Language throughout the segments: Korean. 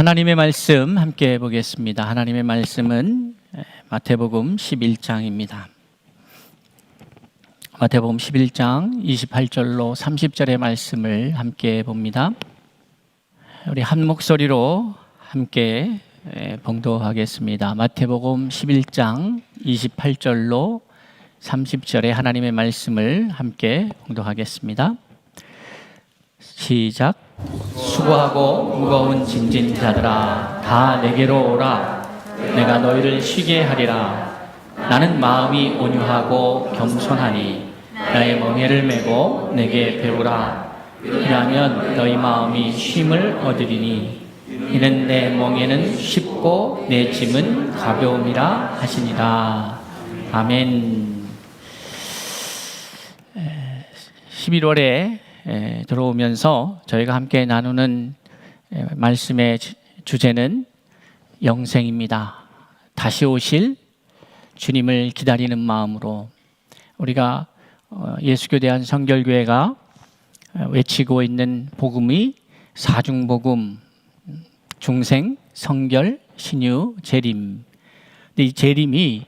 하나님의 말씀 함께 보겠습니다. 하나님의 말씀은 마태복음 11장입니다. 마태복음 11장 28절로 30절의 말씀을 함께 봅니다. 우리 한 목소리로 함께 봉독하겠습니다. 마태복음 11장 28절로 30절의 하나님의 말씀을 함께 봉독하겠습니다. 시작. 수고하고 무거운 짐진 자들아 다 내게로 오라. 내가 너희를 쉬게 하리라. 나는 마음이 온유하고 겸손하니 나의 멍에를 메고 내게 배우라. 그러면 너희 마음이 쉼을 얻으리니 이는 내 멍에는 쉽고 내 짐은 가벼움이라 하시니라. 아멘. 11월에 들어오면서 저희가 함께 나누는 말씀의 주제는 영생입니다. 다시 오실 주님을 기다리는 마음으로 우리가 예수교 대한성결교회가 외치고 있는 복음이 사중복음, 중생, 성결, 신유, 재림. 근데 이 재림이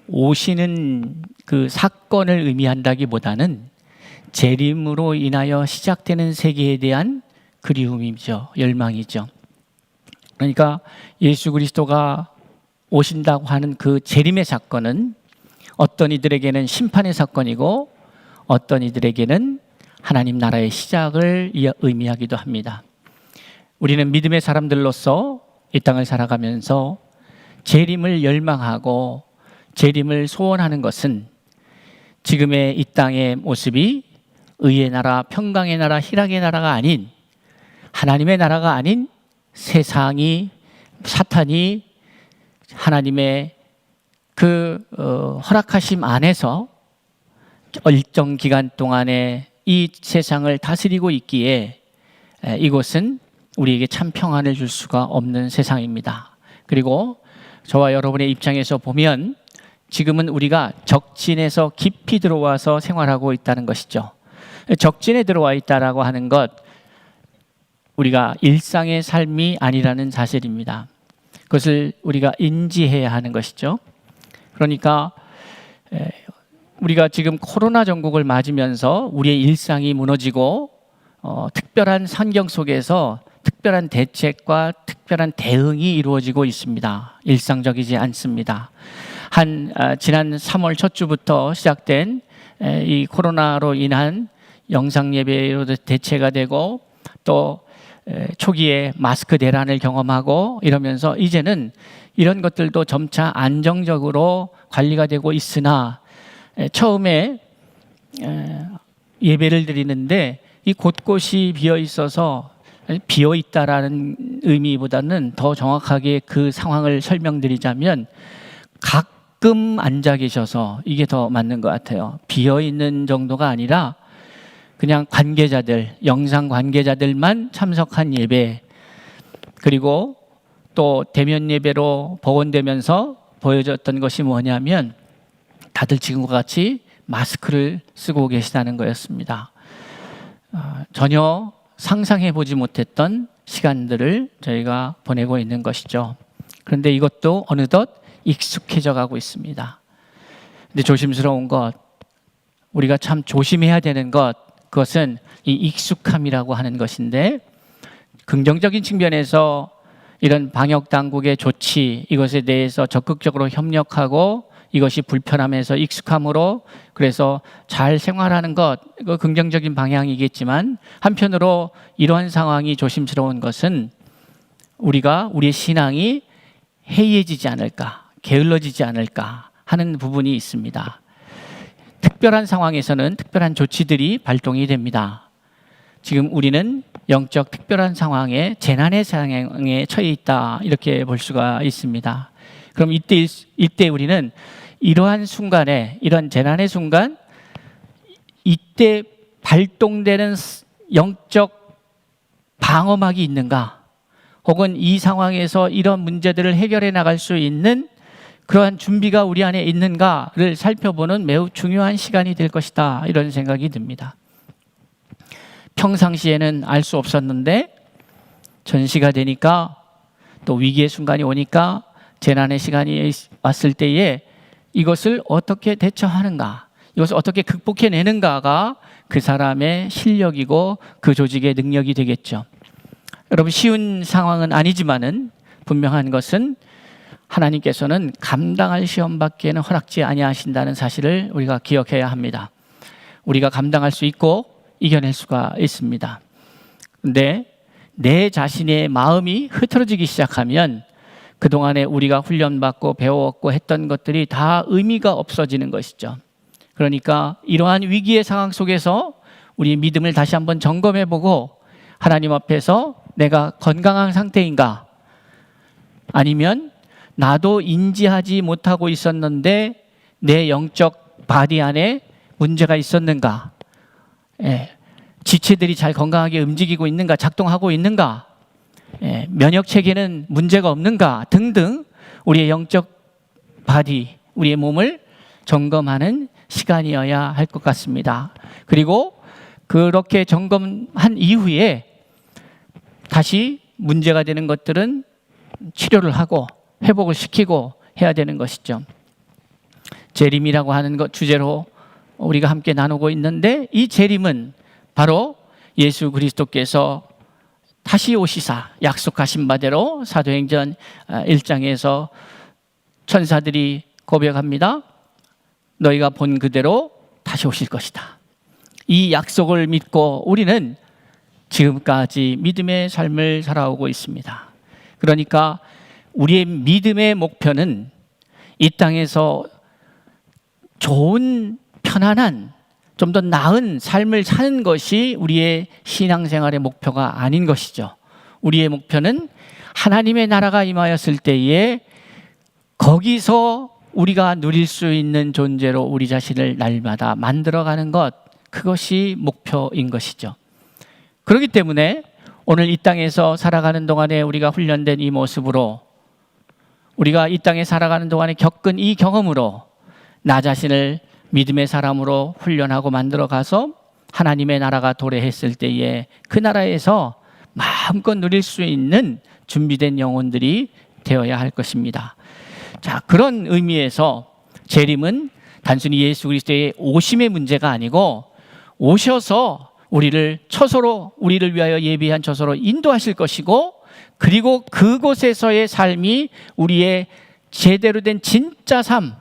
오시는 그 사건을 의미한다기보다는 재림으로 인하여 시작되는 세계에 대한 그리움이죠. 열망이죠. 그러니까 예수 그리스도가 오신다고 하는 그 재림의 사건은 어떤 이들에게는 심판의 사건이고 어떤 이들에게는 하나님 나라의 시작을 의미하기도 합니다. 우리는 믿음의 사람들로서 이 땅을 살아가면서 재림을 열망하고 재림을 소원하는 것은 지금의 이 땅의 모습이 의의 나라, 평강의 나라, 희락의 나라가 아닌 하나님의 나라가 아닌 세상이 사탄이 하나님의 그 허락하심 안에서 일정 기간 동안에 이 세상을 다스리고 있기에 이곳은 우리에게 참 평안을 줄 수가 없는 세상입니다. 그리고 저와 여러분의 입장에서 보면 지금은 우리가 적진에서 깊이 들어와서 생활하고 있다는 것이죠. 적진에 들어와 있다라고 하는 것, 우리가 일상의 삶이 아니라는 사실입니다. 그것을 우리가 인지해야 하는 것이죠. 그러니까 우리가 지금 코로나 전국을 맞으면서 우리의 일상이 무너지고 특별한 환경 속에서 특별한 대책과 특별한 대응이 이루어지고 있습니다. 일상적이지 않습니다. 지난 3월 첫 주부터 시작된 이 코로나로 인한 영상 예배로 대체가 되고 또 초기에 마스크 대란을 경험하고 이러면서 이제는 이런 것들도 점차 안정적으로 관리가 되고 있으나 처음에 예배를 드리는데 이 곳곳이 비어 있어서 비어 있다라는 의미보다는 더 정확하게 그 상황을 설명드리자면 가끔 앉아 계셔서 이게 더 맞는 것 같아요. 비어 있는 정도가 아니라 그냥 관계자들, 영상 관계자들만 참석한 예배, 그리고 또 대면 예배로 복원되면서 보여졌던 것이 뭐냐면 다들 지금과 같이 마스크를 쓰고 계시다는 거였습니다. 전혀 상상해 보지 못했던 시간들을 저희가 보내고 있는 것이죠. 그런데 이것도 어느덧 익숙해져 가고 있습니다. 근데 조심스러운 것, 우리가 참 조심해야 되는 것, 그것은 이 익숙함이라고 하는 것인데, 긍정적인 측면에서 이런 방역 당국의 조치, 이것에 대해서 적극적으로 협력하고 이것이 불편함에서 익숙함으로 그래서 잘 생활하는 것, 그 긍정적인 방향이겠지만 한편으로 이러한 상황이 조심스러운 것은 우리의 신앙이 해이해지지 않을까, 게을러지지 않을까 하는 부분이 있습니다. 특별한 상황에서는 특별한 조치들이 발동이 됩니다. 지금 우리는 영적 특별한 상황에, 재난의 상황에 처해 있다, 이렇게 볼 수가 있습니다. 그럼 이때 우리는 이러한 순간에, 이런 재난의 순간, 이때 발동되는 영적 방어막이 있는가, 혹은 이 상황에서 이런 문제들을 해결해 나갈 수 있는 그러한 준비가 우리 안에 있는가를 살펴보는 매우 중요한 시간이 될 것이다, 이런 생각이 듭니다. 평상시에는 알 수 없었는데 전시가 되니까 또 위기의 순간이 오니까 재난의 시간이 왔을 때에 이것을 어떻게 대처하는가, 이것을 어떻게 극복해내는가가 그 사람의 실력이고 그 조직의 능력이 되겠죠. 여러분, 쉬운 상황은 아니지만은 분명한 것은 하나님께서는 감당할 시험밖에는 허락지 아니하신다는 사실을 우리가 기억해야 합니다. 우리가 감당할 수 있고 이겨낼 수가 있습니다. 근데 내 자신의 마음이 흐트러지기 시작하면 그동안에 우리가 훈련받고 배웠고 했던 것들이 다 의미가 없어지는 것이죠. 그러니까 이러한 위기의 상황 속에서 우리 믿음을 다시 한번 점검해보고 하나님 앞에서 내가 건강한 상태인가, 아니면 나도 인지하지 못하고 있었는데 내 영적 바디 안에 문제가 있었는가, 지체들이 잘 건강하게 움직이고 있는가, 작동하고 있는가, 면역 체계는 문제가 없는가 등등 우리의 영적 바디, 우리의 몸을 점검하는 시간이어야 할 것 같습니다. 그리고 그렇게 점검한 이후에 다시 문제가 되는 것들은 치료를 하고 회복을 시키고 해야 되는 것이죠. 재림이라고 하는 것 주제로 우리가 함께 나누고 있는데, 이 재림은 바로 예수 그리스도께서 다시 오시사 약속하신 바대로 사도행전 1장에서 천사들이 고백합니다. 너희가 본 그대로 다시 오실 것이다. 이 약속을 믿고 우리는 지금까지 믿음의 삶을 살아오고 있습니다. 그러니까 우리의 믿음의 목표는 이 땅에서 좋은, 편안한, 좀 더 나은 삶을 사는 것이 우리의 신앙생활의 목표가 아닌 것이죠. 우리의 목표는 하나님의 나라가 임하였을 때에 거기서 우리가 누릴 수 있는 존재로 우리 자신을 날마다 만들어가는 것, 그것이 목표인 것이죠. 그렇기 때문에 오늘 이 땅에서 살아가는 동안에 우리가 훈련된 이 모습으로, 우리가 이 땅에 살아가는 동안에 겪은 이 경험으로 나 자신을 믿음의 사람으로 훈련하고 만들어가서 하나님의 나라가 도래했을 때에 그 나라에서 마음껏 누릴 수 있는 준비된 영혼들이 되어야 할 것입니다. 자, 그런 의미에서 재림은 단순히 예수 그리스도의 오심의 문제가 아니고 오셔서 우리를 처소로, 우리를 위하여 예비한 처소로 인도하실 것이고, 그리고 그곳에서의 삶이 우리의 제대로 된 진짜 삶,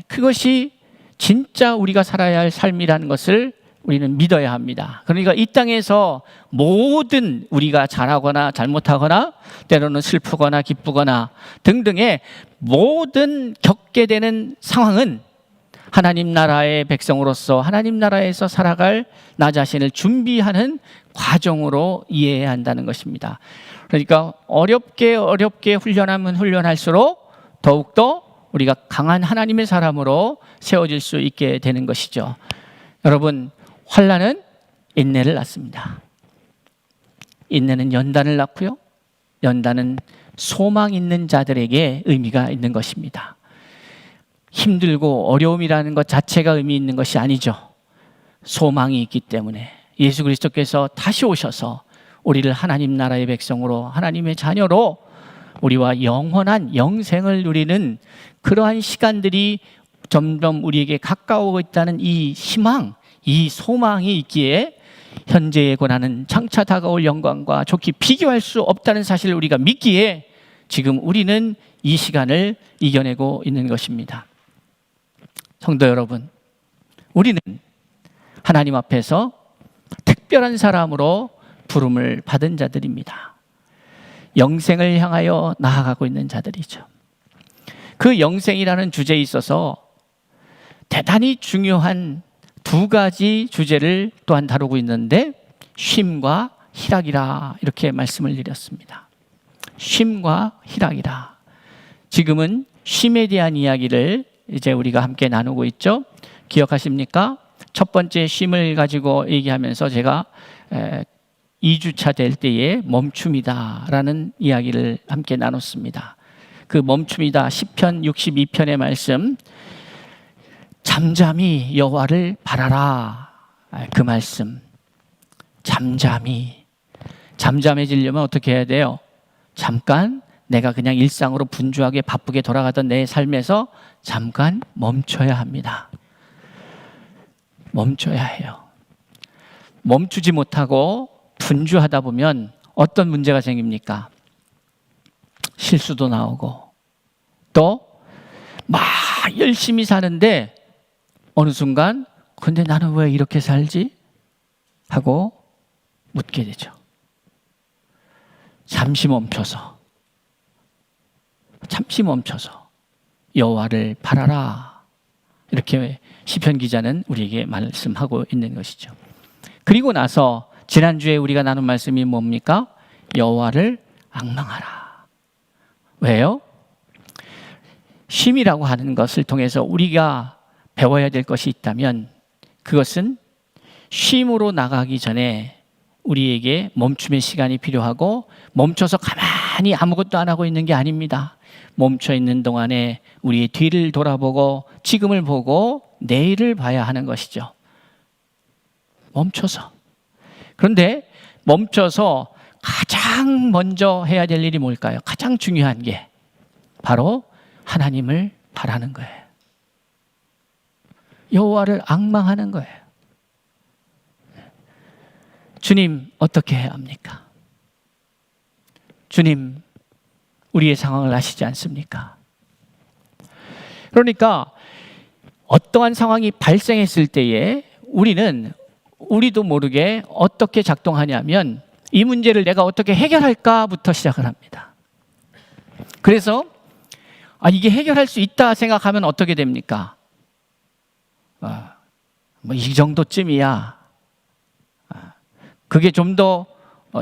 그것이 진짜 우리가 살아야 할 삶이라는 것을 우리는 믿어야 합니다. 그러니까 이 땅에서 모든 우리가 잘하거나 잘못하거나 때로는 슬프거나 기쁘거나 등등의 모든 겪게 되는 상황은 하나님 나라의 백성으로서 하나님 나라에서 살아갈 나 자신을 준비하는 과정으로 이해해야 한다는 것입니다. 그러니까 어렵게 훈련하면 훈련할수록 더욱더 우리가 강한 하나님의 사람으로 세워질 수 있게 되는 것이죠. 여러분, 환난은 인내를 낳습니다. 인내는 연단을 낳고요, 연단은 소망 있는 자들에게 의미가 있는 것입니다. 힘들고 어려움이라는 것 자체가 의미 있는 것이 아니죠. 소망이 있기 때문에 예수 그리스도께서 다시 오셔서 우리를 하나님 나라의 백성으로, 하나님의 자녀로 우리와 영원한 영생을 누리는 그러한 시간들이 점점 우리에게 가까워오고 있다는 이 희망, 이 소망이 있기에 현재에 권하는 장차 다가올 영광과 좋게 비교할 수 없다는 사실을 우리가 믿기에 지금 우리는 이 시간을 이겨내고 있는 것입니다. 성도 여러분, 우리는 하나님 앞에서 특별한 사람으로 부름을 받은 자들입니다. 영생을 향하여 나아가고 있는 자들이죠. 그 영생이라는 주제에 있어서 대단히 중요한 두 가지 주제를 또한 다루고 있는데, 쉼과 희락이라 이렇게 말씀을 드렸습니다. 쉼과 희락이라. 지금은 쉼에 대한 이야기를 이제 우리가 함께 나누고 있죠. 기억하십니까? 첫 번째 쉼을 가지고 얘기하면서 제가 2주차 될 때에 멈춤이다라는 이야기를 함께 나눴습니다. 그 멈춤이다, 시편 62편의 말씀, 잠잠히 여호와를 바라라, 그 말씀. 잠잠해지려면 어떻게 해야 돼요? 잠깐 내가 그냥 일상으로 분주하게 바쁘게 돌아가던 내 삶에서 잠깐 멈춰야 합니다. 멈춰야 해요. 멈추지 못하고 분주하다 보면 어떤 문제가 생깁니까? 실수도 나오고 또 막 열심히 사는데 어느 순간 근데 나는 왜 이렇게 살지? 하고 묻게 되죠. 잠시 멈춰서 여호와를 바라라. 이렇게 시편 기자는 우리에게 말씀하고 있는 것이죠. 그리고 나서 지난주에 우리가 나눈 말씀이 뭡니까? 여호와를 앙망하라. 왜요? 쉼이라고 하는 것을 통해서 우리가 배워야 될 것이 있다면 그것은 쉼으로 나가기 전에 우리에게 멈춤의 시간이 필요하고 멈춰서 가만히 아무것도 안 하고 있는 게 아닙니다. 멈춰 있는 동안에 우리의 뒤를 돌아보고 지금을 보고 내일을 봐야 하는 것이죠. 멈춰서. 그런데 멈춰서 가장 먼저 해야 될 일이 뭘까요? 가장 중요한 게 바로 하나님을 바라는 거예요. 여호와를 앙망하는 거예요. 주님, 어떻게 해야 합니까? 주님, 우리의 상황을 아시지 않습니까? 그러니까 어떠한 상황이 발생했을 때에 우리도 모르게 어떻게 작동하냐면 이 문제를 내가 어떻게 해결할까부터 시작을 합니다. 그래서 이게 해결할 수 있다 생각하면 어떻게 됩니까? 뭐 이 정도쯤이야. 그게 좀 더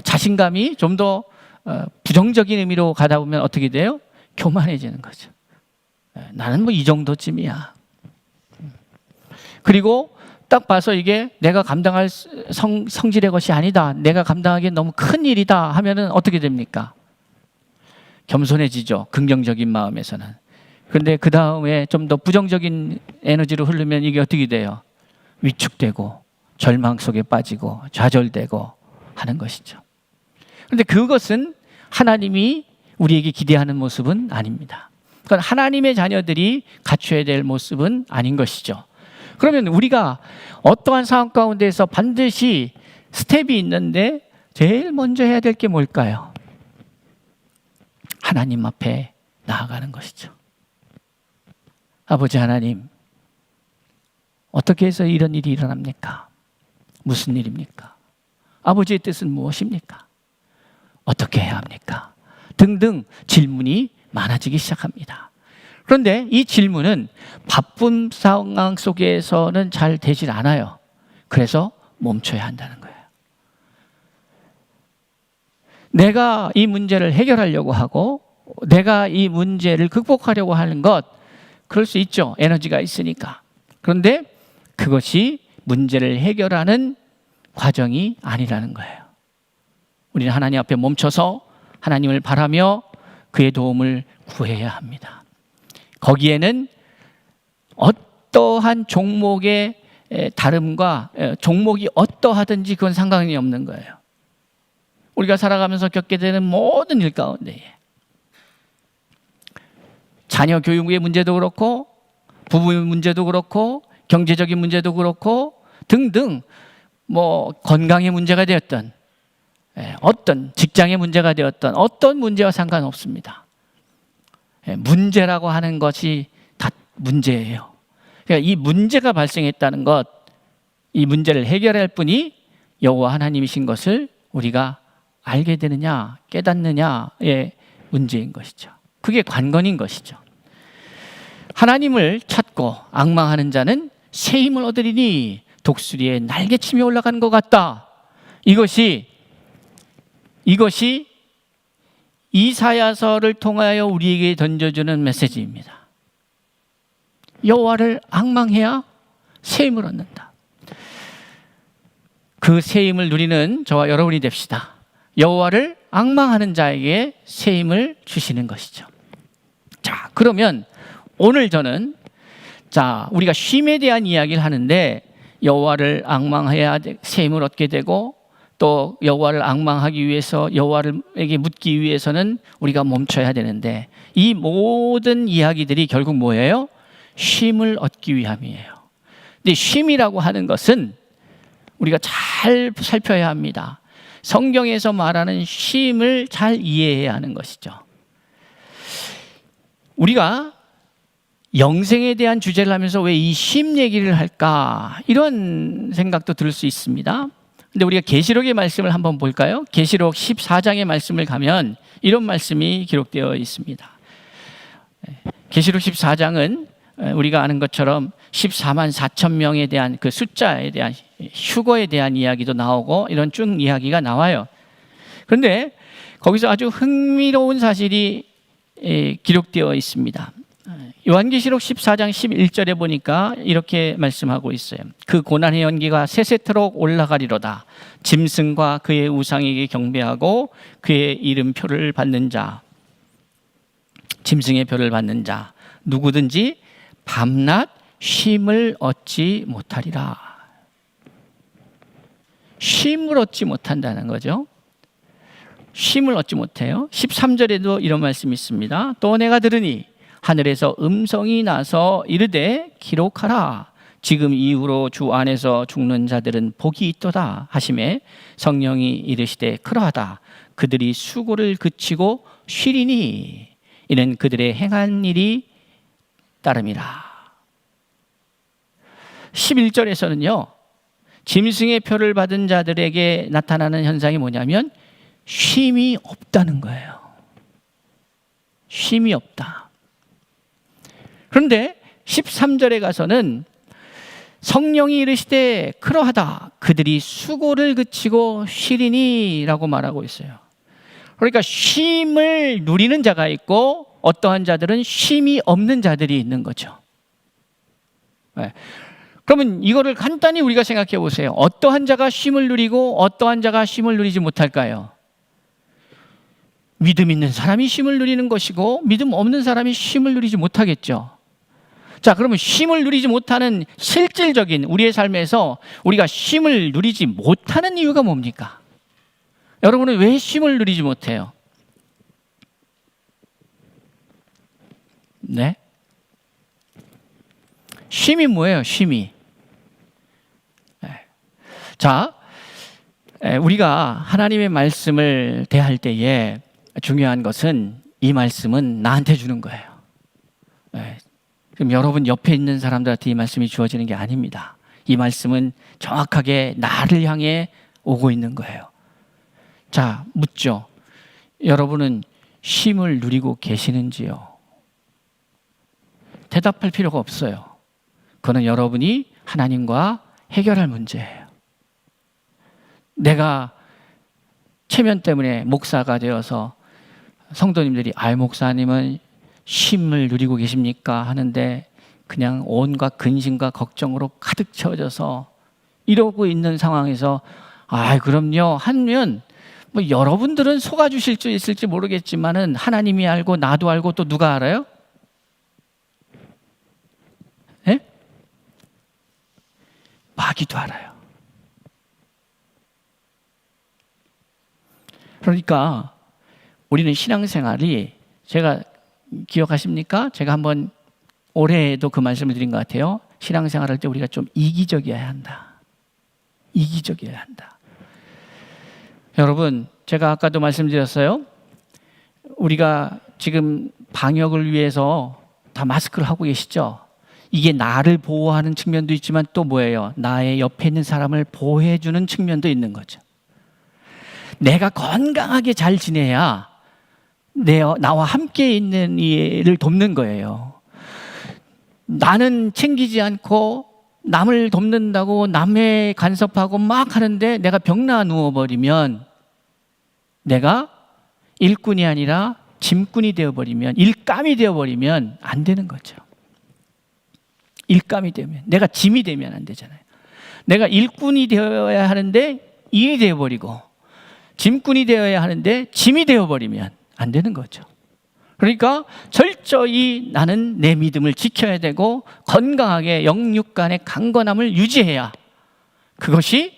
자신감이 좀 더 부정적인 의미로 가다 보면 어떻게 돼요? 교만해지는 거죠. 나는 뭐 이 정도쯤이야. 그리고 딱 봐서 이게 내가 감당할 성질의 것이 아니다. 내가 감당하기엔 너무 큰 일이다 하면은 어떻게 됩니까? 겸손해지죠. 긍정적인 마음에서는. 그런데 그 다음에 좀 더 부정적인 에너지로 흐르면 이게 어떻게 돼요? 위축되고 절망 속에 빠지고 좌절되고 하는 것이죠. 그런데 그것은 하나님이 우리에게 기대하는 모습은 아닙니다. 그건 하나님의 자녀들이 갖춰야 될 모습은 아닌 것이죠. 그러면 우리가 어떠한 상황 가운데서 반드시 스텝이 있는데 제일 먼저 해야 될 게 뭘까요? 하나님 앞에 나아가는 것이죠. 아버지 하나님, 어떻게 해서 이런 일이 일어납니까? 무슨 일입니까? 아버지의 뜻은 무엇입니까? 어떻게 해야 합니까? 등등 질문이 많아지기 시작합니다. 그런데 이 질문은 바쁜 상황 속에서는 잘 되질 않아요. 그래서 멈춰야 한다는 거예요. 내가 이 문제를 해결하려고 하고 내가 이 문제를 극복하려고 하는 것, 그럴 수 있죠. 에너지가 있으니까. 그런데 그것이 문제를 해결하는 과정이 아니라는 거예요. 우리는 하나님 앞에 멈춰서 하나님을 바라며 그의 도움을 구해야 합니다. 거기에는 어떠한 종목의 다름과 종목이 어떠하든지 그건 상관이 없는 거예요. 우리가 살아가면서 겪게 되는 모든 일 가운데 자녀 교육의 문제도 그렇고 부부의 문제도 그렇고 경제적인 문제도 그렇고 등등 뭐 건강의 문제가 되었던 어떤 직장의 문제가 되었던 어떤 문제와 상관없습니다. 문제라고 하는 것이 다 문제예요. 그러니까 이 문제가 발생했다는 것, 이 문제를 해결할 분이 여호와 하나님이신 것을 우리가 알게 되느냐 깨닫느냐의 문제인 것이죠. 그게 관건인 것이죠. 하나님을 찾고 앙망하는 자는 새 힘을 얻으리니 독수리의 날개침이 올라가는 것 같다. 이것이 이사야서를 통하여 우리에게 던져주는 메시지입니다. 여호와를 앙망해야 새 힘을 얻는다. 그 새 힘을 누리는 저와 여러분이 됩시다. 여호와를 앙망하는 자에게 새 힘을 주시는 것이죠. 자, 그러면 오늘 저는 우리가 쉼에 대한 이야기를 하는데 여호와를 앙망해야 새 힘을 얻게 되고 또 여호와를 앙망하기 위해서 여호와에게 묻기 위해서는 우리가 멈춰야 되는데 이 모든 이야기들이 결국 뭐예요? 쉼을 얻기 위함이에요. 근데 쉼이라고 하는 것은 우리가 잘 살펴야 합니다. 성경에서 말하는 쉼을 잘 이해해야 하는 것이죠. 우리가 영생에 대한 주제를 하면서 왜 이 쉼 얘기를 할까? 이런 생각도 들 수 있습니다. 근데 우리가 계시록의 말씀을 한번 볼까요? 계시록 14장의 말씀을 가면 이런 말씀이 기록되어 있습니다. 계시록 14장은 우리가 아는 것처럼 14만 4천 명에 대한 그 숫자에 대한 휴거에 대한 이야기도 나오고 이런 쭉 이야기가 나와요. 그런데 거기서 아주 흥미로운 사실이 기록되어 있습니다. 요한계시록 14장 11절에 보니까 이렇게 말씀하고 있어요. 그 고난의 연기가 세세토록 올라가리로다. 짐승과 그의 우상에게 경배하고 그의 이름표를 받는 자, 짐승의 표를 받는 자 누구든지 밤낮 쉼을 얻지 못하리라. 쉼을 얻지 못한다는 거죠. 쉼을 얻지 못해요. 13절에도 이런 말씀이 있습니다. 또 내가 들으니 하늘에서 음성이 나서 이르되 기록하라. 지금 이후로 주 안에서 죽는 자들은 복이 있도다 하시매 성령이 이르시되 그러하다. 그들이 수고를 그치고 쉬리니 이는 그들의 행한 일이 따름이라. 11절에서는요. 짐승의 표를 받은 자들에게 나타나는 현상이 뭐냐면 쉼이 없다는 거예요. 쉼이 없다. 그런데 13절에 가서는 성령이 이르시되 그러하다. 그들이 수고를 그치고 쉬리니 라고 말하고 있어요. 그러니까 쉼을 누리는 자가 있고 어떠한 자들은 쉼이 없는 자들이 있는 거죠. 네. 그러면 이거를 간단히 우리가 생각해 보세요. 어떠한 자가 쉼을 누리고 어떠한 자가 쉼을 누리지 못할까요? 믿음 있는 사람이 쉼을 누리는 것이고 믿음 없는 사람이 쉼을 누리지 못하겠죠. 자, 그러면 쉼을 누리지 못하는 실질적인 우리의 삶에서 우리가 쉼을 누리지 못하는 이유가 뭡니까? 여러분은 왜 쉼을 누리지 못해요? 네? 쉼이 뭐예요? 쉼이. 자, 우리가 하나님의 말씀을 대할 때에 중요한 것은 이 말씀은 나한테 주는 거예요. 그럼 여러분 옆에 있는 사람들한테 이 말씀이 주어지는 게 아닙니다. 이 말씀은 정확하게 나를 향해 오고 있는 거예요. 자, 묻죠. 여러분은 쉼을 누리고 계시는지요? 대답할 필요가 없어요. 그거는 여러분이 하나님과 해결할 문제예요. 내가 체면 때문에 목사가 되어서 성도님들이 목사님은 쉼을 누리고 계십니까? 하는데 그냥 온갖 근심과 걱정으로 가득 채워져서 이러고 있는 상황에서 그럼요 하면 뭐 여러분들은 속아주실 수 있을지 모르겠지만은 하나님이 알고 나도 알고 또 누가 알아요? 네? 마귀도 알아요. 그러니까 우리는 신앙생활이 제가 기억하십니까? 제가 한번 올해에도 그 말씀을 드린 것 같아요. 신앙생활할 때 우리가 좀 이기적이어야 한다. 이기적이어야 한다. 여러분, 제가 아까도 말씀드렸어요. 우리가 지금 방역을 위해서 다 마스크를 하고 계시죠? 이게 나를 보호하는 측면도 있지만 또 뭐예요? 나의 옆에 있는 사람을 보호해주는 측면도 있는 거죠. 내가 건강하게 잘 지내야 나와 함께 있는 이를 돕는 거예요. 나는 챙기지 않고 남을 돕는다고 남의 간섭하고 막 하는데 내가 병나 누워버리면 내가 일꾼이 아니라 짐꾼이 되어버리면, 일감이 되어버리면 안 되는 거죠. 일감이 되면, 내가 짐이 되면 안 되잖아요. 내가 일꾼이 되어야 하는데 일이 되어버리고 짐꾼이 되어야 하는데 짐이 되어버리면 안 되는 거죠. 그러니까 철저히 나는 내 믿음을 지켜야 되고 건강하게 영육 간의 강건함을 유지해야 그것이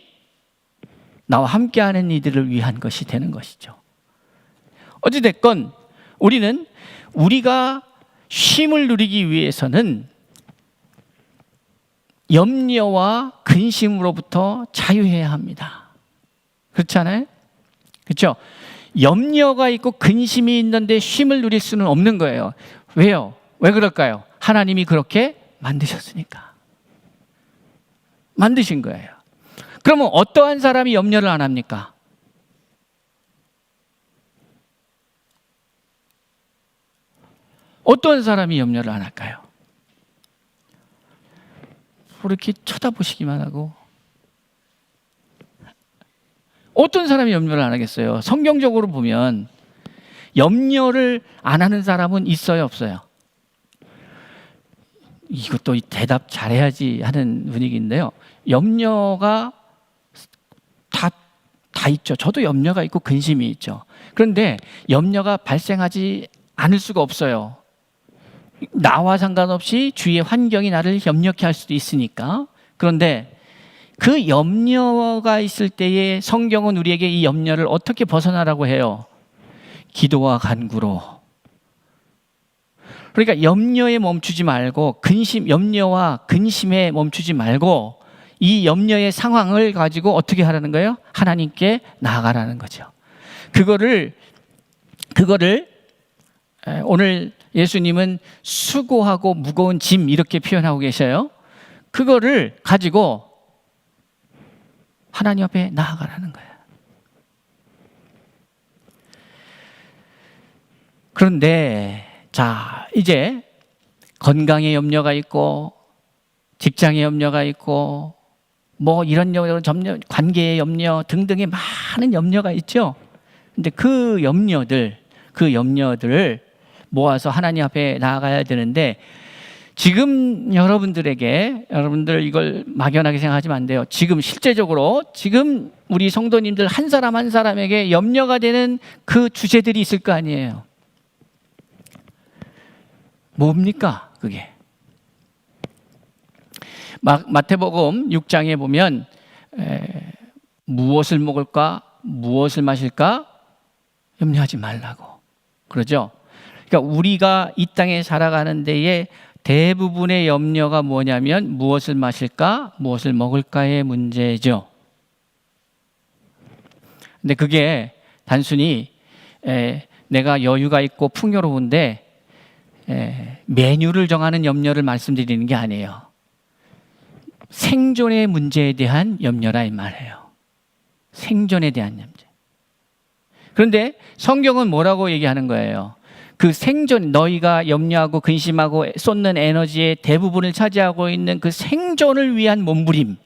나와 함께하는 이들을 위한 것이 되는 것이죠. 어찌됐건 우리는 우리가 쉼을 누리기 위해서는 염려와 근심으로부터 자유해야 합니다. 그렇지 않아요? 그렇죠? 염려가 있고 근심이 있는데 쉼을 누릴 수는 없는 거예요. 왜요? 왜 그럴까요? 하나님이 그렇게 만드셨으니까. 만드신 거예요. 그러면 어떠한 사람이 염려를 안 합니까? 어떤 사람이 염려를 안 할까요? 그렇게 쳐다보시기만 하고. 어떤 사람이 염려를 안 하겠어요? 성경적으로 보면 염려를 안 하는 사람은 있어요, 없어요? 이것도 대답 잘해야지 하는 분위기인데요. 염려가 다 있죠. 저도 염려가 있고 근심이 있죠. 그런데 염려가 발생하지 않을 수가 없어요. 나와 상관없이 주위의 환경이 나를 염려케 할 수도 있으니까. 그런데 그 염려가 있을 때에 성경은 우리에게 이 염려를 어떻게 벗어나라고 해요? 기도와 간구로. 그러니까 염려에 멈추지 말고 염려와 근심에 멈추지 말고 이 염려의 상황을 가지고 어떻게 하라는 거예요? 하나님께 나아가라는 거죠. 그거를 오늘 예수님은 수고하고 무거운 짐 이렇게 표현하고 계셔요. 그거를 가지고 하나님 앞에 나아가라는 거예요. 그런데 자, 이제 건강에 염려가 있고 직장에 염려가 있고 뭐 이런 염려, 관계의 염려 등등의 많은 염려가 있죠. 근데 그 염려들을 모아서 하나님 앞에 나아가야 되는데 지금 여러분들 이걸 막연하게 생각하시면 안 돼요. 지금 실제적으로 지금 우리 성도님들 한 사람 한 사람에게 염려가 되는 그 주제들이 있을 거 아니에요. 뭡니까 그게? 마태복음 6장에 보면 무엇을 먹을까 무엇을 마실까 염려하지 말라고 그러죠. 그러니까 우리가 이 땅에 살아가는 데에 대부분의 염려가 뭐냐면 무엇을 마실까 무엇을 먹을까의 문제죠. 근데 그게 단순히 내가 여유가 있고 풍요로운데 메뉴를 정하는 염려를 말씀드리는 게 아니에요. 생존의 문제에 대한 염려라 이 말이에요. 생존에 대한 염려. 그런데 성경은 뭐라고 얘기하는 거예요? 그 생존, 너희가 염려하고 근심하고 쏟는 에너지의 대부분을 차지하고 있는 그 생존을 위한 몸부림,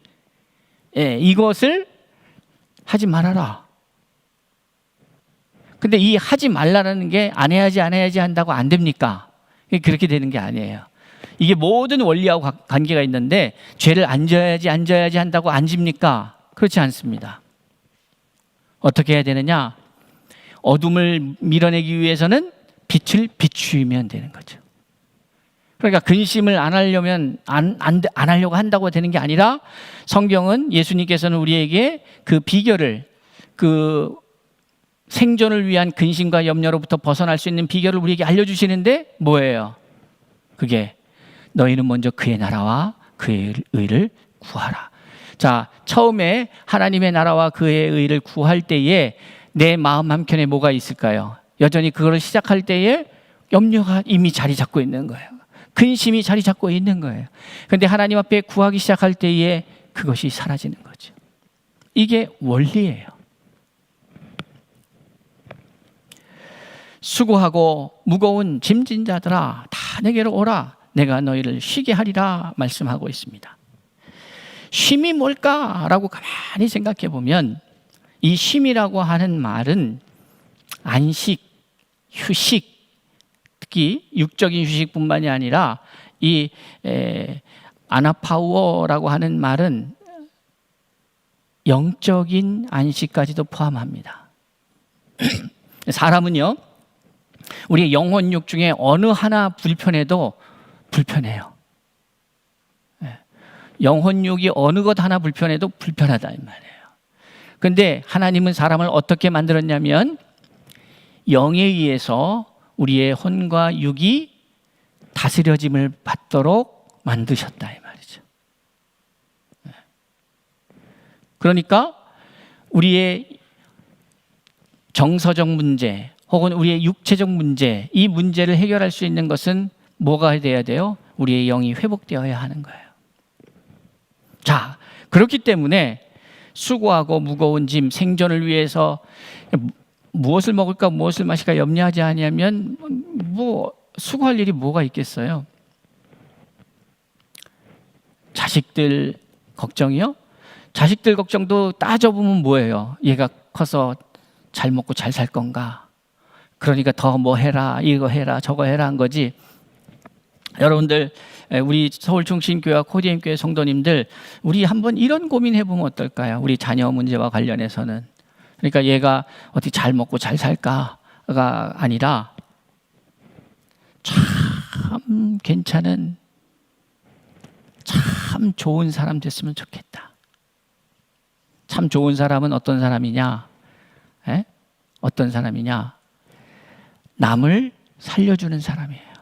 이것을 하지 말아라. 근데 이 하지 말라는 게 안 해야지 한다고 안 됩니까? 그렇게 되는 게 아니에요. 이게 모든 원리하고 관계가 있는데 죄를 안 져야지 한다고 안 집니까? 그렇지 않습니다. 어떻게 해야 되느냐? 어둠을 밀어내기 위해서는 빛을 비추면 되는 거죠. 그러니까 근심을 안 하려면 안 하려고 한다고 되는 게 아니라 성경은 예수님께서는 우리에게 그 비결을 그 생존을 위한 근심과 염려로부터 벗어날 수 있는 비결을 우리에게 알려주시는데 뭐예요? 그게 너희는 먼저 그의 나라와 그의 의를 구하라. 자, 처음에 하나님의 나라와 그의 의를 구할 때에 내 마음 한켠에 뭐가 있을까요? 여전히 그걸 시작할 때에 염려가 이미 자리 잡고 있는 거예요. 근심이 자리 잡고 있는 거예요. 그런데 하나님 앞에 구하기 시작할 때에 그것이 사라지는 거죠. 이게 원리예요. 수고하고 무거운 짐진 자들아 다 내게로 오라 내가 너희를 쉬게 하리라 말씀하고 있습니다. 쉼이 뭘까라고 가만히 생각해 보면 이 쉼이라고 하는 말은 안식, 휴식, 특히 육적인 휴식뿐만이 아니라 이 아나파우어라고 하는 말은 영적인 안식까지도 포함합니다. 사람은요, 우리 영혼육 중에 어느 하나 불편해도 불편해요. 영혼육이 어느 것 하나 불편해도 불편하다 이 말이에요. 그런데 하나님은 사람을 어떻게 만들었냐면 영에 의해서 우리의 혼과 육이 다스려짐을 받도록 만드셨다 이 말이죠. 그러니까 우리의 정서적 문제 혹은 우리의 육체적 문제, 이 문제를 해결할 수 있는 것은 뭐가 돼야 돼요? 우리의 영이 회복되어야 하는 거예요. 자, 그렇기 때문에 수고하고 무거운 짐, 생존을 위해서 무엇을 먹을까 무엇을 마실까 염려하지 아니하면 뭐 수고할 일이 뭐가 있겠어요? 자식들 걱정이요? 자식들 걱정도 따져보면 뭐예요? 얘가 커서 잘 먹고 잘 살 건가? 그러니까 더 뭐 해라, 이거 해라, 저거 해라 한 거지. 여러분들, 우리 서울중심교회와 코디엠교회 성도님들, 우리 한번 이런 고민해보면 어떨까요? 우리 자녀 문제와 관련해서는. 그러니까 얘가 어떻게 잘 먹고 잘 살까가 아니라 참 괜찮은, 참 좋은 사람 됐으면 좋겠다. 참 좋은 사람은 어떤 사람이냐? 어떤 사람이냐? 남을 살려주는 사람이에요.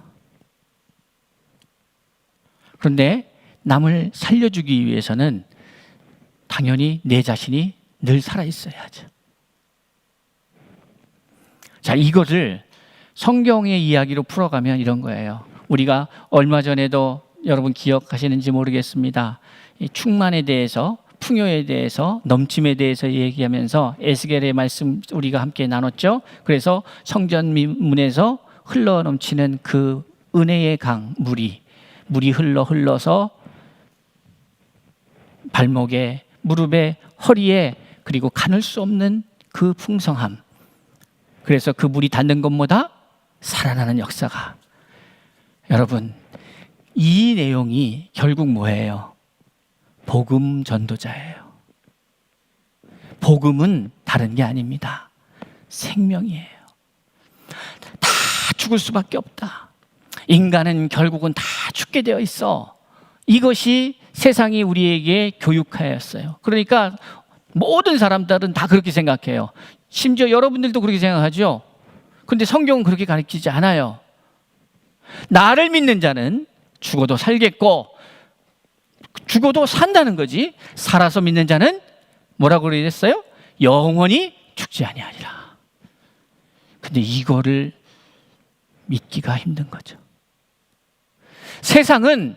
그런데 남을 살려주기 위해서는 당연히 내 자신이 늘 살아있어야죠. 자, 이거를 성경의 이야기로 풀어가면 이런 거예요. 우리가 얼마 전에도 여러분 기억하시는지 모르겠습니다. 이 충만에 대해서, 풍요에 대해서, 넘침에 대해서 얘기하면서 에스겔의 말씀 우리가 함께 나눴죠. 그래서 성전문에서 흘러 넘치는 그 은혜의 강, 물이 흘러서 발목에, 무릎에, 허리에, 그리고 가눌 수 없는 그 풍성함. 그래서 그 물이 닿는 것보다 살아나는 역사가. 여러분, 이 내용이 결국 뭐예요? 복음 전도자예요. 복음은 다른 게 아닙니다. 생명이에요. 다 죽을 수밖에 없다. 인간은 결국은 다 죽게 되어 있어. 이것이 세상이 우리에게 교육하였어요. 그러니까 모든 사람들은 다 그렇게 생각해요. 심지어 여러분들도 그렇게 생각하죠. 그런데 성경은 그렇게 가르치지 않아요. 나를 믿는 자는 죽어도 살겠고 죽어도 산다는 거지. 살아서 믿는 자는 뭐라고 그랬어요? 영원히 죽지 아니하리라. 근데 이거를 믿기가 힘든 거죠. 세상은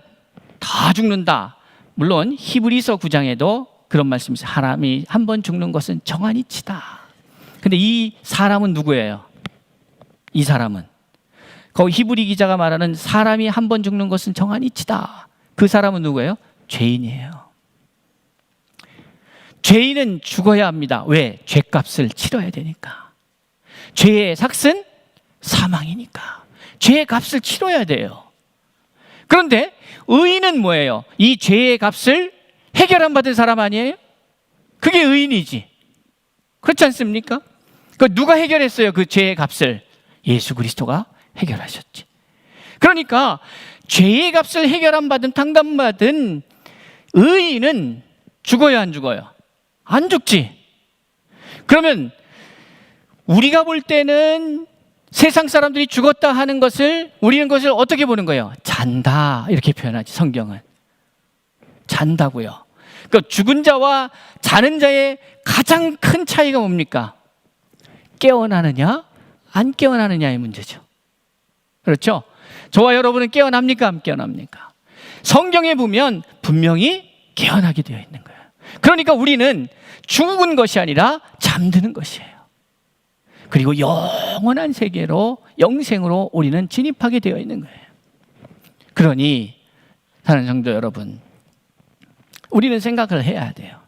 다 죽는다. 물론 히브리서 9장에도 그런 말씀이 있어요. 사람이 한 번 죽는 것은 정한 이치다. 근데 이 사람은 누구예요? 이 사람은 거기 히브리 기자가 말하는 사람이 한 번 죽는 것은 정한 이치다. 그 사람은 누구예요? 죄인이에요. 죄인은 죽어야 합니다. 왜? 죄값을 치러야 되니까. 죄의 삭은 사망이니까. 죄의 값을 치러야 돼요. 그런데 의인은 뭐예요? 이 죄의 값을 해결 안 받은 사람 아니에요? 그게 의인이지. 그렇지 않습니까? 그 누가 해결했어요? 그 죄의 값을 예수 그리스도가 해결하셨지. 그러니까 죄의 값을 해결 안 받은, 탕감받은 의인은 죽어야 안 죽어요? 안 죽지. 그러면 우리가 볼 때는 세상 사람들이 죽었다 하는 것을, 우리는 그것을 어떻게 보는 거예요? 잔다, 이렇게 표현하지. 성경은 잔다고요. 그러니까 죽은 자와 자는 자의 가장 큰 차이가 뭡니까? 깨어나느냐 안 깨어나느냐의 문제죠. 그렇죠? 저와 여러분은 깨어납니까 안 깨어납니까? 성경에 보면 분명히 깨어나게 되어 있는 거예요. 그러니까 우리는 죽은 것이 아니라 잠드는 것이에요. 그리고 영원한 세계로, 영생으로 우리는 진입하게 되어 있는 거예요. 그러니 사랑하는 성도 여러분, 우리는 생각을 해야 돼요.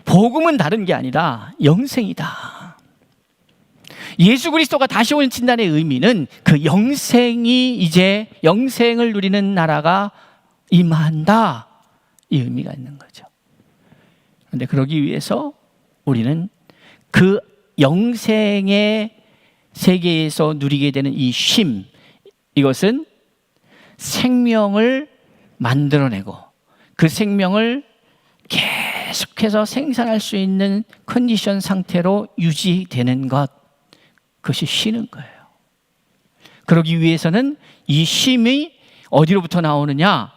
복음은 다른 게 아니라 영생이다. 예수 그리스도가 다시 오신다는 의미는 그 영생이, 이제 영생을 누리는 나라가 임한다, 이 의미가 있는 거죠. 그런데 그러기 위해서 우리는 그 영생의 세계에서 누리게 되는 이 쉼, 이것은 생명을 만들어내고 그 생명을 계속해서 생산할 수 있는 컨디션 상태로 유지되는 것, 그것이 쉬는 거예요. 그러기 위해서는 이 쉼이 어디로부터 나오느냐?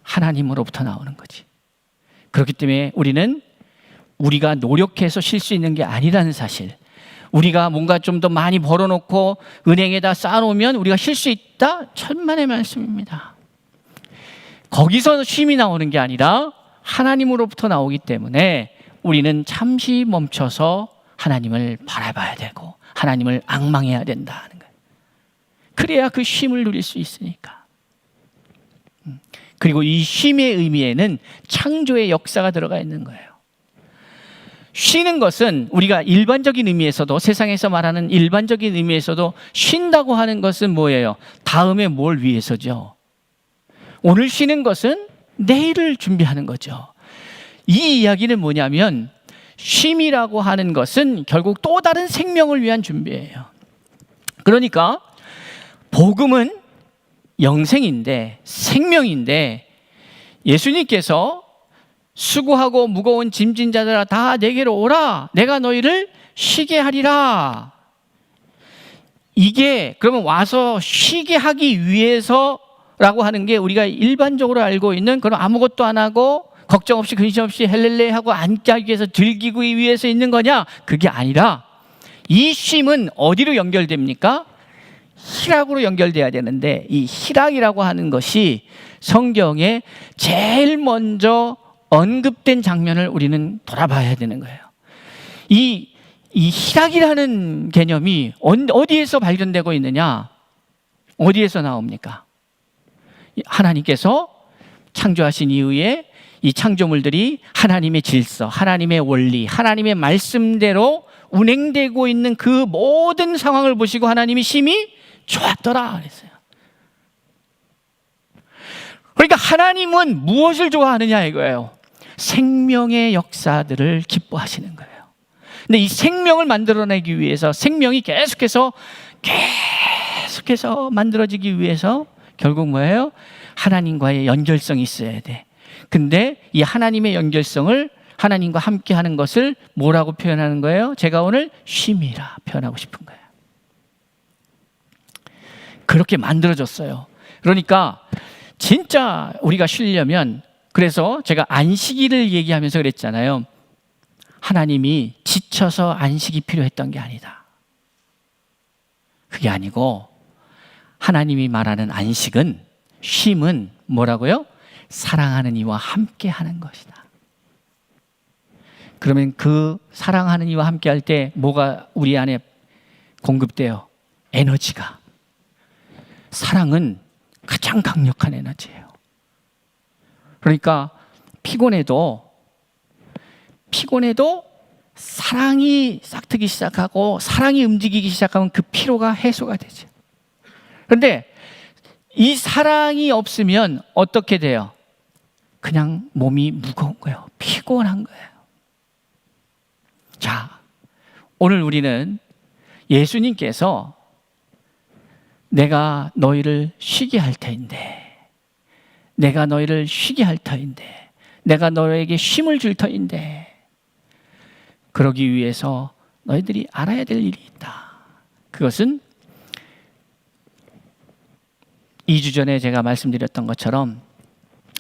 하나님으로부터 나오는 거지. 그렇기 때문에 우리가 노력해서 쉴 수 있는 게 아니라는 사실, 우리가 뭔가 좀 더 많이 벌어놓고 은행에다 쌓아놓으면 우리가 쉴 수 있다? 천만의 말씀입니다. 거기서 쉼이 나오는 게 아니라 하나님으로부터 나오기 때문에 우리는 잠시 멈춰서 하나님을 바라봐야 되고 하나님을 앙망해야 된다는 거예요. 그래야 그 쉼을 누릴 수 있으니까. 그리고 이 쉼의 의미에는 창조의 역사가 들어가 있는 거예요. 쉬는 것은 우리가 일반적인 의미에서도, 세상에서 말하는 일반적인 의미에서도 쉰다고 하는 것은 뭐예요? 다음에 뭘 위해서죠? 오늘 쉬는 것은 내일을 준비하는 거죠. 이 이야기는 뭐냐면 쉼이라고 하는 것은 결국 또 다른 생명을 위한 준비예요. 그러니까 복음은 영생인데, 생명인데, 예수님께서 수고하고 무거운 짐진 자들아 다 내게로 오라, 내가 너희를 쉬게 하리라. 이게 그러면 와서 쉬게 하기 위해서라고 하는 게 우리가 일반적으로 알고 있는 그런 아무것도 안 하고 걱정 없이 근심 없이 헬렐레 하고 앉기 위해서 즐기기 위해서 있는 거냐? 그게 아니라 이 쉼은 어디로 연결됩니까? 희락으로 연결돼야 되는데, 이 희락이라고 하는 것이 성경에 제일 먼저 언급된 장면을 우리는 돌아봐야 되는 거예요. 이 희락이라는 개념이 어디에서 발견되고 있느냐? 어디에서 나옵니까? 하나님께서 창조하신 이후에 이 창조물들이 하나님의 질서, 하나님의 원리, 하나님의 말씀대로 운행되고 있는 그 모든 상황을 보시고 하나님이 심히 좋았더라 그랬어요. 그러니까 하나님은 무엇을 좋아하느냐 이거예요. 생명의 역사들을 기뻐하시는 거예요. 근데 이 생명을 만들어내기 위해서, 생명이 계속해서 만들어지기 위해서 결국 뭐예요? 하나님과의 연결성이 있어야 돼. 근데 이 하나님의 연결성을, 하나님과 함께 하는 것을 뭐라고 표현하는 거예요? 제가 오늘 쉼이라 표현하고 싶은 거예요. 그렇게 만들어졌어요. 그러니까 진짜 우리가 쉬려면, 그래서 제가 안식일을 얘기하면서 그랬잖아요. 하나님이 지쳐서 안식이 필요했던 게 아니다. 그게 아니고 하나님이 말하는 안식은, 쉼은 뭐라고요? 사랑하는 이와 함께 하는 것이다. 그러면 그 사랑하는 이와 함께 할 때 뭐가 우리 안에 공급돼요? 에너지가. 사랑은 가장 강력한 에너지예요. 그러니까 피곤해도 사랑이 싹트기 시작하고 사랑이 움직이기 시작하면 그 피로가 해소가 되죠. 그런데 이 사랑이 없으면 어떻게 돼요? 그냥 몸이 무거운 거예요. 피곤한 거예요. 자, 오늘 우리는 예수님께서 내가 너희를 쉬게 할 터인데, 내가 너희를 쉬게 할 터인데, 내가 너희에게 쉼을 줄 터인데, 그러기 위해서 너희들이 알아야 될 일이 있다. 그것은 2주 전에 제가 말씀드렸던 것처럼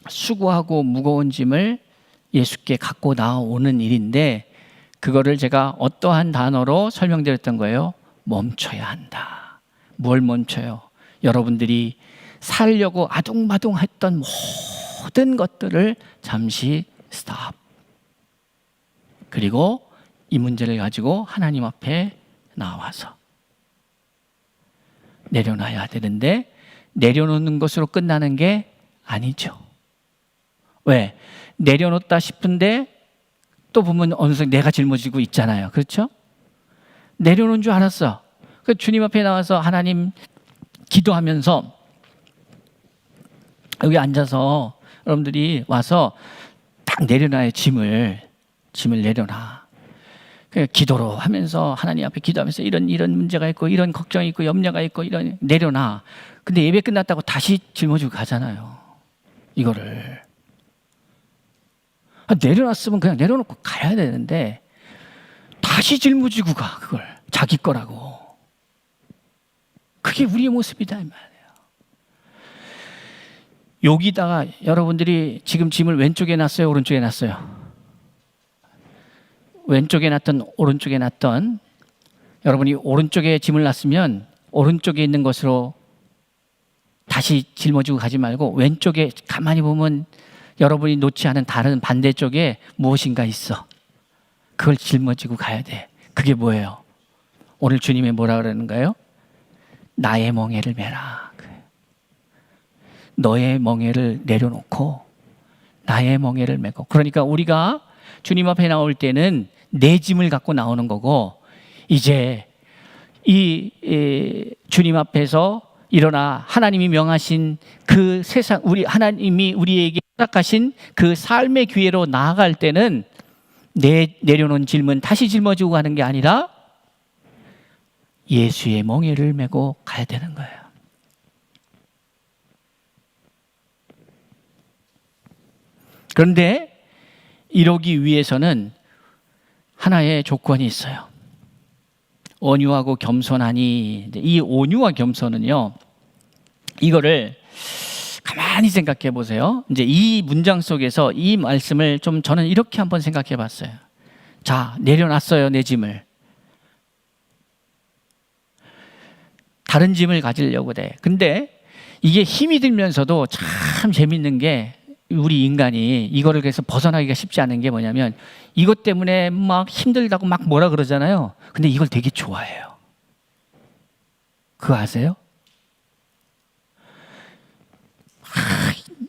수고하고 무거운 짐을 예수께 갖고 나오는 일인데, 그거를 제가 어떠한 단어로 설명드렸던 거예요? 멈춰야 한다. 뭘 멈춰요? 여러분들이 살려고 아둥바둥했던 모든 것들을 잠시 스탑. 그리고 이 문제를 가지고 하나님 앞에 나와서 내려놔야 되는데, 내려놓는 것으로 끝나는 게 아니죠. 왜? 내려놓다 싶은데 또 보면 어느 순간 내가 짊어지고 있잖아요. 그렇죠? 내려놓은 줄 알았어. 그 주님 앞에 나와서 하나님 기도하면서 여기 앉아서 여러분들이 와서 딱 내려놔요. 짐을 내려놔. 기도로 하면서 하나님 앞에 기도하면서 이런 문제가 있고 이런 걱정이 있고 염려가 있고 이런 내려놔. 근데 예배 끝났다고 다시 짊어지고 가잖아요. 이거를. 내려놨으면 그냥 내려놓고 가야 되는데 다시 짊어지고 가, 그걸 자기 거라고. 그게 우리의 모습이다 이 말이에요. 여기다가 여러분들이 지금 짐을 왼쪽에 놨어요, 오른쪽에 놨어요? 왼쪽에 놨던 오른쪽에 놨던, 여러분이 오른쪽에 짐을 놨으면 오른쪽에 있는 것으로 다시 짊어지고 가지 말고 왼쪽에 가만히 보면 여러분이 놓지 않은 다른 반대쪽에 무엇인가 있어. 그걸 짊어지고 가야 돼. 그게 뭐예요? 오늘 주님이 뭐라 그러는가요? 나의 멍에를 메라. 너의 멍에를 내려놓고 나의 멍에를 메고. 그러니까 우리가 주님 앞에 나올 때는 내 짐을 갖고 나오는 거고, 이제 이 주님 앞에서 일어나 하나님이 명하신 그 세상, 우리 하나님이 우리에게 허락하신 그 삶의 기회로 나아갈 때는 내려놓은 짐은 다시 짊어지고 가는 게 아니라 예수의 멍에를 메고 가야 되는 거예요. 그런데 이러기 위해서는 하나의 조건이 있어요. 온유하고 겸손하니. 이 온유와 겸손은요, 이거를 가만히 생각해 보세요. 이제 이 문장 속에서 이 말씀을 좀 저는 이렇게 한번 생각해 봤어요. 자, 내려놨어요, 내 짐을. 다른 짐을 가지려고 돼. 근데 이게 힘이 들면서도 참 재밌는 게, 우리 인간이 이거를 그래서 벗어나기가 쉽지 않은 게 뭐냐면, 이것 때문에 막 힘들다고 막 뭐라 그러잖아요. 근데 이걸 되게 좋아해요. 그거 아세요?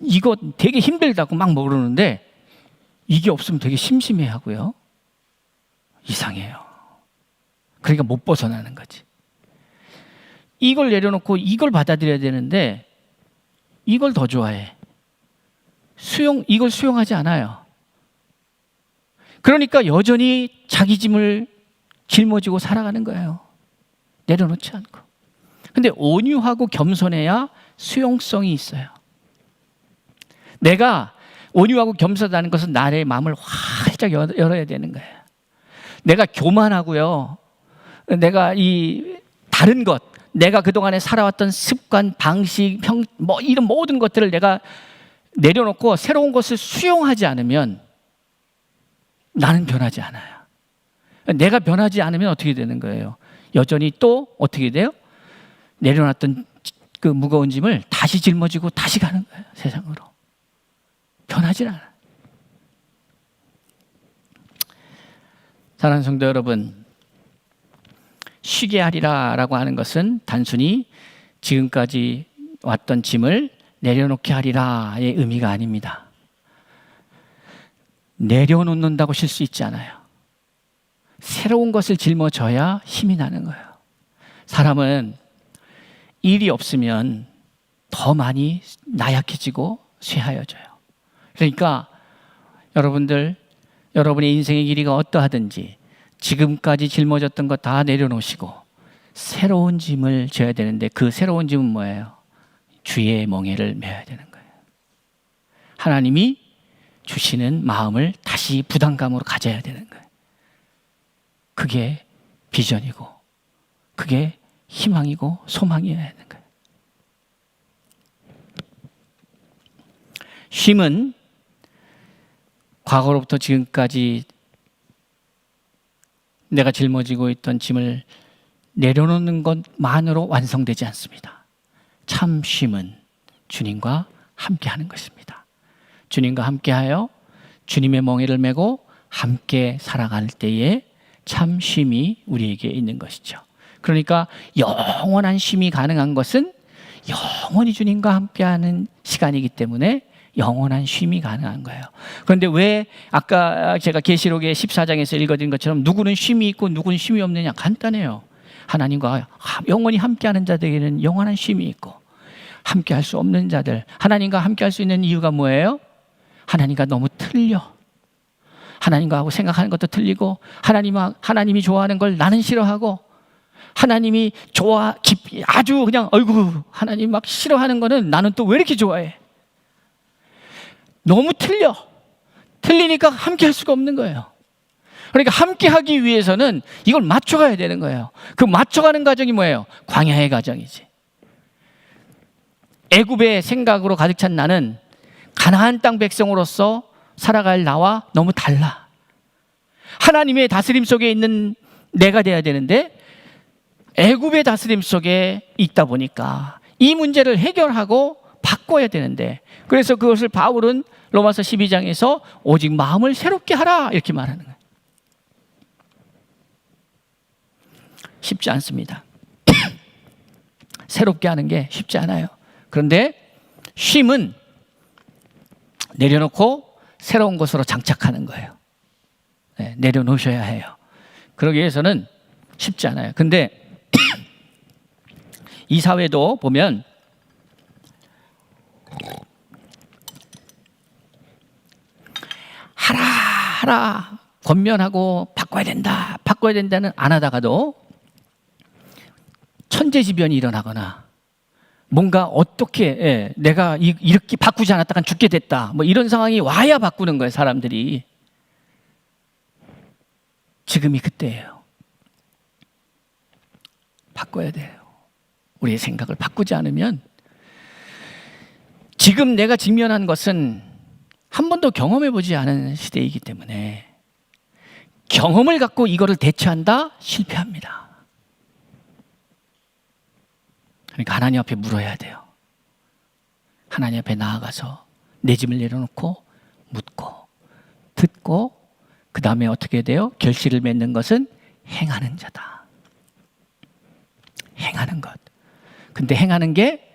이거 되게 힘들다고 막 모르는데 이게 없으면 되게 심심해 하고요. 이상해요. 그러니까 못 벗어나는 거지. 이걸 내려놓고 이걸 받아들여야 되는데 이걸 더 좋아해. 이걸 수용하지 않아요. 그러니까 여전히 자기 짐을 짊어지고 살아가는 거예요. 내려놓지 않고. 근데 온유하고 겸손해야 수용성이 있어요. 내가 온유하고 겸손하다는 것은 나의 마음을 활짝 열어야 되는 거예요. 내가 교만하고요, 내가 이 다른 것, 내가 그동안에 살아왔던 습관, 방식, 이런 모든 것들을 내가 내려놓고 새로운 것을 수용하지 않으면 나는 변하지 않아요. 내가 변하지 않으면 어떻게 되는 거예요? 여전히 또 어떻게 돼요? 내려놨던 그 무거운 짐을 다시 짊어지고 다시 가는 거예요, 세상으로. 변하지 않아요. 사랑하는 성도 여러분, 쉬게 하리라 라고 하는 것은 단순히 지금까지 왔던 짐을 내려놓게 하리라의 의미가 아닙니다. 내려놓는다고 쉴 수 있지 않아요. 새로운 것을 짊어져야 힘이 나는 거예요. 사람은 일이 없으면 더 많이 나약해지고 쇠하여져요. 그러니까 여러분들, 여러분의 인생의 길이가 어떠하든지 지금까지 짊어졌던 것 다 내려놓으시고 새로운 짐을 져야 되는데, 그 새로운 짐은 뭐예요? 주의 멍에를 메어야 되는 거예요. 하나님이 주시는 마음을 다시 부담감으로 가져야 되는 거예요. 그게 비전이고 그게 희망이고 소망이어야 하는 거예요. 쉼은 과거로부터 지금까지 내가 짊어지고 있던 짐을 내려놓는 것만으로 완성되지 않습니다. 참 쉼은 주님과 함께하는 것입니다. 주님과 함께하여 주님의 멍에를 메고 함께 살아갈 때에 참 쉼이 우리에게 있는 것이죠. 그러니까 영원한 쉼이 가능한 것은 영원히 주님과 함께하는 시간이기 때문에 영원한 쉼이 가능한 거예요. 그런데 왜 아까 제가 계시록의 14장에서 읽어드린 것처럼 누구는 쉼이 있고 누구는 쉼이 없느냐? 간단해요. 하나님과 영원히 함께하는 자들에게는 영원한 쉼이 있고, 함께할 수 없는 자들, 하나님과 함께할 수 있는 이유가 뭐예요? 하나님과 너무 틀려. 하나님과 하고 생각하는 것도 틀리고, 하나님이 좋아하는 걸 나는 싫어하고, 하나님이 아주 그냥 하나님 막 싫어하는 거는 나는 또 왜 이렇게 좋아해? 너무 틀려. 틀리니까 함께 할 수가 없는 거예요. 그러니까 함께 하기 위해서는 이걸 맞춰가야 되는 거예요. 그 맞춰가는 과정이 뭐예요? 광야의 과정이지. 애굽의 생각으로 가득 찬 나는 가나안 땅 백성으로서 살아갈 나와 너무 달라. 하나님의 다스림 속에 있는 내가 돼야 되는데 애굽의 다스림 속에 있다 보니까 이 문제를 해결하고 바꿔야 되는데, 그래서 그것을 바울은 로마서 12장에서 오직 마음을 새롭게 하라 이렇게 말하는 거예요. 쉽지 않습니다. 새롭게 하는 게 쉽지 않아요. 그런데 쉼은 내려놓고 새로운 곳으로 장착하는 거예요. 네, 내려놓으셔야 해요. 그러기 위해서는 쉽지 않아요. 근데 이 사회도 보면 하라 권면하고 바꿔야 된다는 안 하다가도 천재지변이 일어나거나 뭔가 어떻게 내가 이렇게 바꾸지 않았다간 죽게 됐다 뭐 이런 상황이 와야 바꾸는 거예요. 사람들이. 지금이 그때예요. 바꿔야 돼요. 우리의 생각을 바꾸지 않으면 지금 내가 직면한 것은 한 번도 경험해보지 않은 시대이기 때문에 경험을 갖고 이거를 대처한다? 실패합니다. 그러니까 하나님 앞에 물어야 돼요. 하나님 앞에 나아가서 내 짐을 내려놓고 묻고 듣고 그 다음에 어떻게 돼요? 결실을 맺는 것은 행하는 자다. 행하는 것. 근데 행하는 게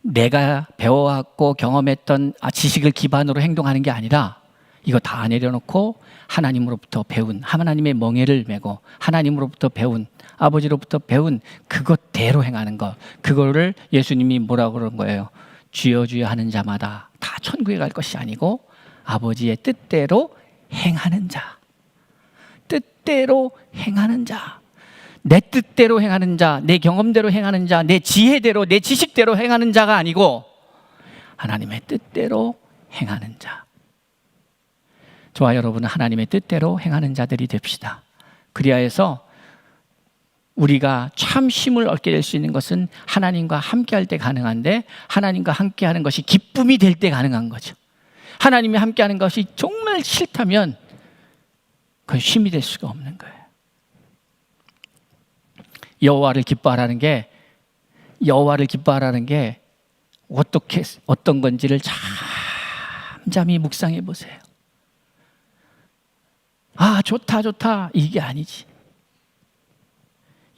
내가 배워왔고 경험했던 지식을 기반으로 행동하는 게 아니라 이거 다 내려놓고 하나님으로부터 배운, 하나님의 멍에를 메고 하나님으로부터 배운, 아버지로부터 배운 그것대로 행하는 것. 그거를 예수님이 뭐라고 그런 거예요? 주여 주여 하는 자마다 다 천국에 갈 것이 아니고 아버지의 뜻대로 행하는 자. 뜻대로 행하는 자. 내 뜻대로 행하는 자, 내 경험대로 행하는 자, 내 지혜대로, 내 지식대로 행하는 자가 아니고 하나님의 뜻대로 행하는 자. 저와 여러분은 하나님의 뜻대로 행하는 자들이 됩시다. 그리하여서 우리가 참 쉼을 얻게 될 수 있는 것은 하나님과 함께할 때 가능한데, 하나님과 함께하는 것이 기쁨이 될 때 가능한 거죠. 하나님이 함께하는 것이 정말 싫다면 그건 쉼이 될 수가 없는 거예요. 여호와를 기뻐하라는 게 어떤 건지를 잠잠히 묵상해 보세요. 아, 좋다 이게 아니지.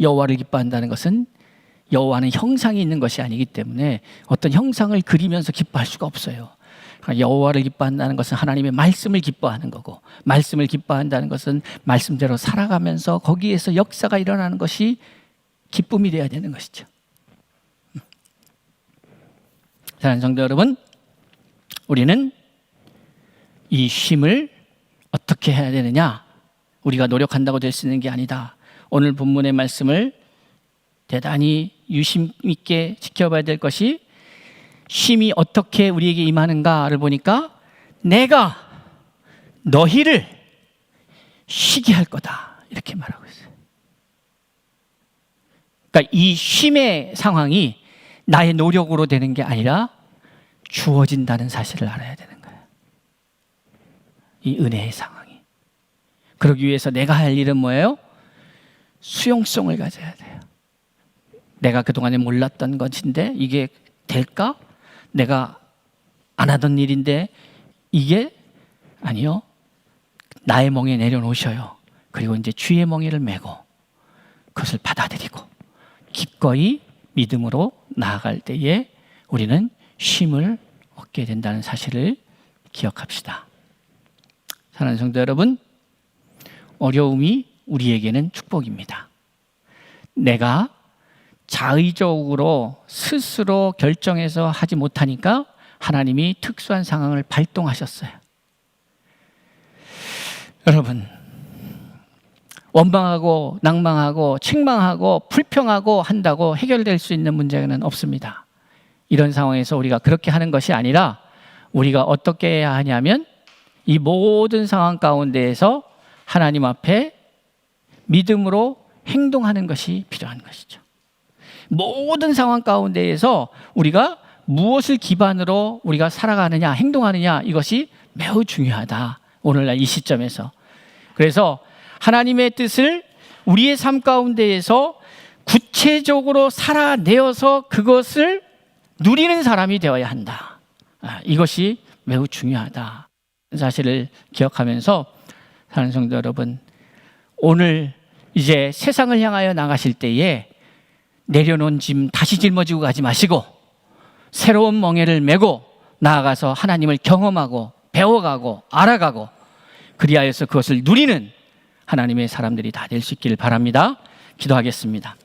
여호와를 기뻐한다는 것은 여호와는 형상이 있는 것이 아니기 때문에 어떤 형상을 그리면서 기뻐할 수가 없어요. 여호와를 기뻐한다는 것은 하나님의 말씀을 기뻐하는 거고, 말씀을 기뻐한다는 것은 말씀대로 살아가면서 거기에서 역사가 일어나는 것이 기쁨이 되어야 되는 것이죠. 사랑하는 성도 여러분, 우리는 이 쉼을 어떻게 해야 되느냐? 우리가 노력한다고 될 수 있는 게 아니다. 오늘 본문의 말씀을 대단히 유심 있게 지켜봐야 될 것이, 쉼이 어떻게 우리에게 임하는가를 보니까 내가 너희를 쉬게 할 거다 이렇게 말하고 있어요. 그러니까 이 쉼의 상황이 나의 노력으로 되는 게 아니라 주어진다는 사실을 알아야 되는 거예요. 이 은혜의 상황이. 그러기 위해서 내가 할 일은 뭐예요? 수용성을 가져야 돼요. 내가 그동안에 몰랐던 것인데 이게 될까? 내가 안 하던 일인데 이게 아니요. 나의 멍에 내려놓으셔요. 그리고 이제 주의 멍에를 메고 그것을 받아들이고 기꺼이 믿음으로 나아갈 때에 우리는 쉼을 얻게 된다는 사실을 기억합시다. 사랑하는 성도 여러분, 어려움이 우리에게는 축복입니다. 내가 자의적으로 스스로 결정해서 하지 못하니까 하나님이 특수한 상황을 발동하셨어요. 여러분, 원망하고 낭망하고 책망하고 불평하고 한다고 해결될 수 있는 문제는 없습니다. 이런 상황에서 우리가 그렇게 하는 것이 아니라 우리가 어떻게 해야 하냐면 이 모든 상황 가운데에서 하나님 앞에 믿음으로 행동하는 것이 필요한 것이죠. 모든 상황 가운데에서 우리가 무엇을 기반으로 우리가 살아가느냐, 행동하느냐, 이것이 매우 중요하다. 오늘날 이 시점에서. 그래서 하나님의 뜻을 우리의 삶 가운데에서 구체적으로 살아내어서 그것을 누리는 사람이 되어야 한다. 이것이 매우 중요하다. 사실을 기억하면서 사는 성도 여러분, 오늘 이제 세상을 향하여 나가실 때에 내려놓은 짐 다시 짊어지고 가지 마시고 새로운 멍에를 메고 나아가서 하나님을 경험하고 배워가고 알아가고 그리하여서 그것을 누리는 하나님의 사람들이 다 될 수 있기를 바랍니다. 기도하겠습니다.